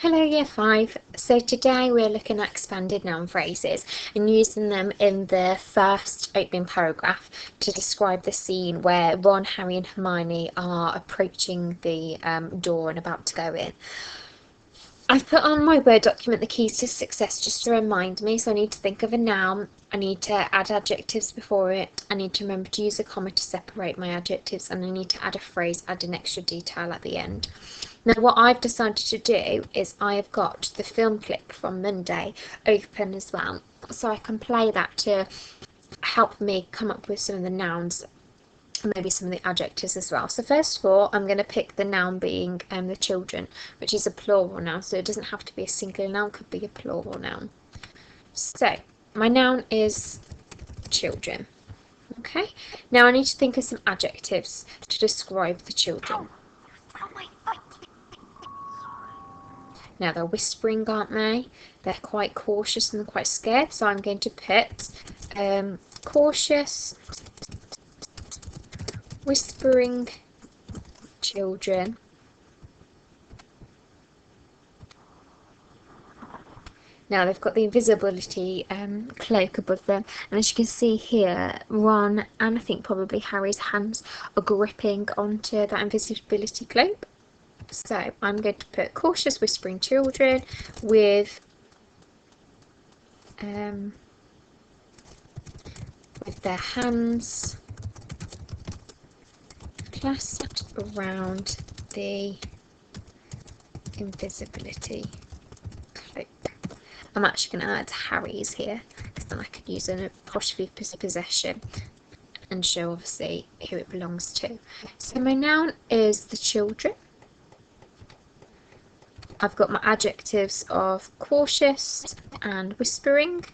Hello Year 5. So today we're looking at expanded noun phrases and using them in the first opening paragraph to describe the scene where Ron, Harry and Hermione are approaching the door and about to go in. I've put on my Word document the keys to success just to remind me, so I need to think of a noun, I need to add adjectives before it, I need to remember to use a comma to separate my adjectives, and I need to add a phrase, add an extra detail at the end. Now what I've decided to do is I have got the film clip from Monday open as well, so I can play that to help me come up with some of the nouns and maybe some of the adjectives as well. So first of all, I'm going to pick the noun being the children, which is a plural noun, so it doesn't have to be a singular noun, it could be a plural noun. So my noun is children. Okay, now I need to think of some adjectives to describe the children. Now they're whispering, aren't they? They're quite cautious and quite scared, so I'm going to put cautious, whispering children. Now they've got the invisibility cloak above them, and as you can see here, Ron and I think probably Harry's hands are gripping onto that invisibility cloak. So I'm going to put cautious whispering children with their hands clasped around the invisibility cloak. I'm actually going to add Harry's here, because then I could use an apostrophe possession and show obviously who it belongs to. So my noun is the children. I've got my adjectives of cautious and whispering.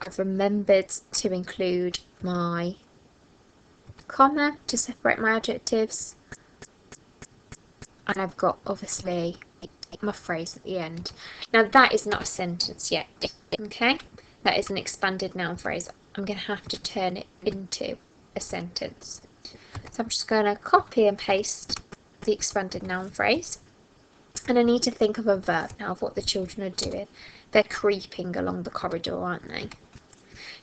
I've remembered to include my comma to separate my adjectives. And I've got obviously my phrase at the end. Now that is not a sentence yet, okay? That is an expanded noun phrase. I'm going to have to turn it into a sentence. So I'm just going to copy and paste the expanded noun phrase. And I need to think of a verb now of what the children are doing. They're creeping along the corridor, aren't they?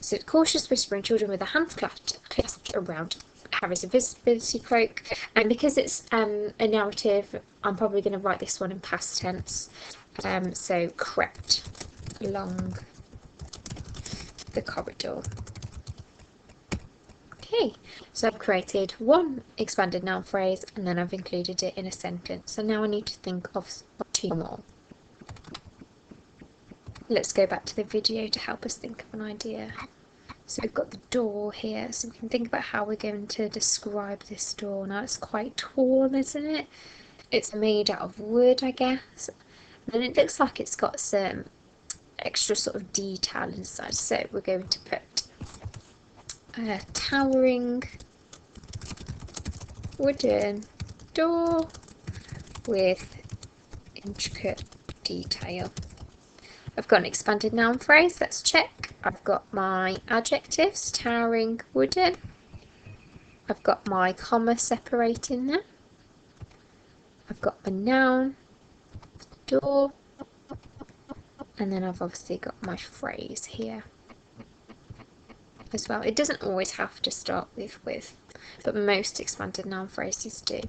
So cautious whispering children with their hands clasped around Harry's invisibility cloak. And because it's a narrative, I'm probably going to write this one in past tense. So crept along the corridor. Okay, so I've created one expanded noun phrase and then I've included it in a sentence. So now I need to think of two more. Let's go back to the video to help us think of an idea. So we've got the door here, so we can think about how we're going to describe this door. Now it's quite tall, isn't it? It's made out of wood, I guess. And it looks like it's got some extra sort of detail inside. So we're going to put a towering wooden door with intricate detail. I've got an expanded noun phrase, let's check. I've got my adjectives, towering, wooden. I've got my comma separating them. I've got my noun, door, and then I've obviously got my phrase here as well. It doesn't always have to start with, but most expanded noun phrases do.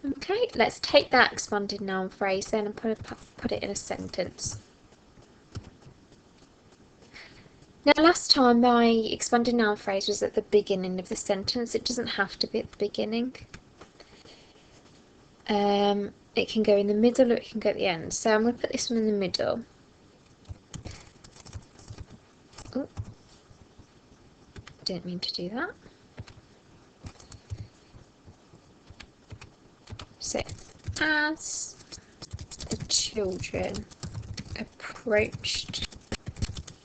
Okay, let's take that expanded noun phrase then and put it in a sentence. Now last time my expanded noun phrase was at the beginning of the sentence. It doesn't have to be at the beginning. It can go in the middle or it can go at the end. So I'm going to put this one in the middle. Oh, didn't mean to do that. So as the children approached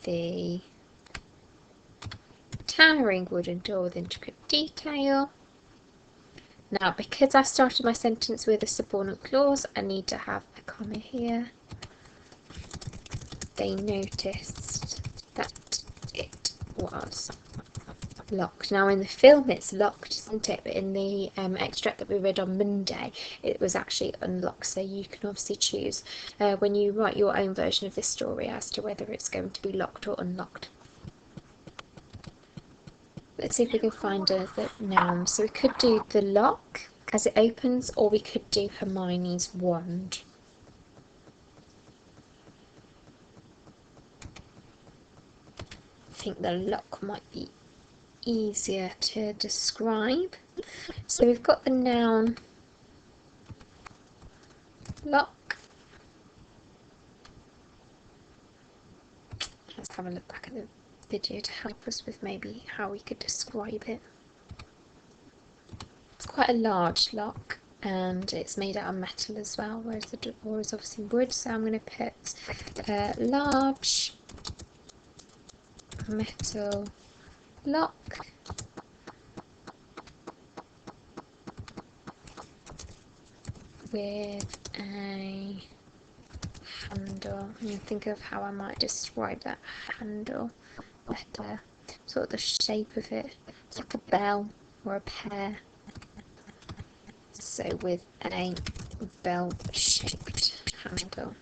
the towering wooden door with intricate detail. Now, because I started my sentence with a subordinate clause, I need to have a comma here. They noticed that it was locked. Now in the film it's locked, isn't it? But in the extract that we read on Monday, it was actually unlocked. So you can obviously choose when you write your own version of this story as to whether it's going to be locked or unlocked. Let's see if we can find the noun. So we could do the lock as it opens, or we could do Hermione's wand. I think the lock might be easier to describe. So we've got the noun lock. Let's have a look back at the video to help us with maybe how we could describe it. It's quite a large lock and it's made out of metal as well, whereas the door is obviously wood. So I'm going to put large metal lock with a handle. And think of how I might describe that handle better. Sort of the shape of it. It's like a bell or a pear. So with a bell-shaped handle.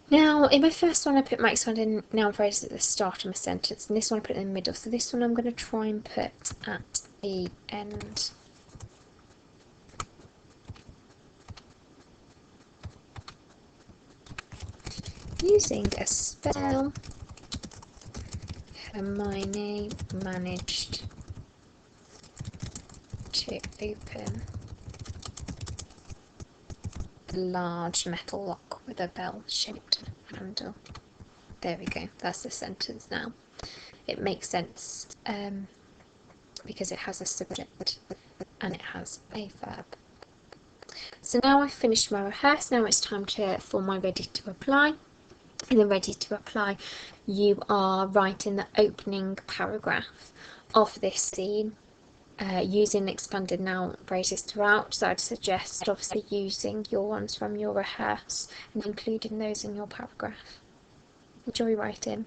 Now, in my first one, I put my expanded noun phrase at the start of my sentence, and this one I put in the middle. So this one I'm going to try and put at the end. Using a spell, Hermione managed to open the large metal lock with a bell-shaped handle. There we go, that's the sentence now. It makes sense because it has a subject and it has a verb. So now I've finished my rehearse, now it's time for my ready to apply. And then ready to apply, you are writing the opening paragraph of this scene using expanded noun phrases throughout. So I'd suggest obviously using your ones from your rehearse and including those in your paragraph. Enjoy writing.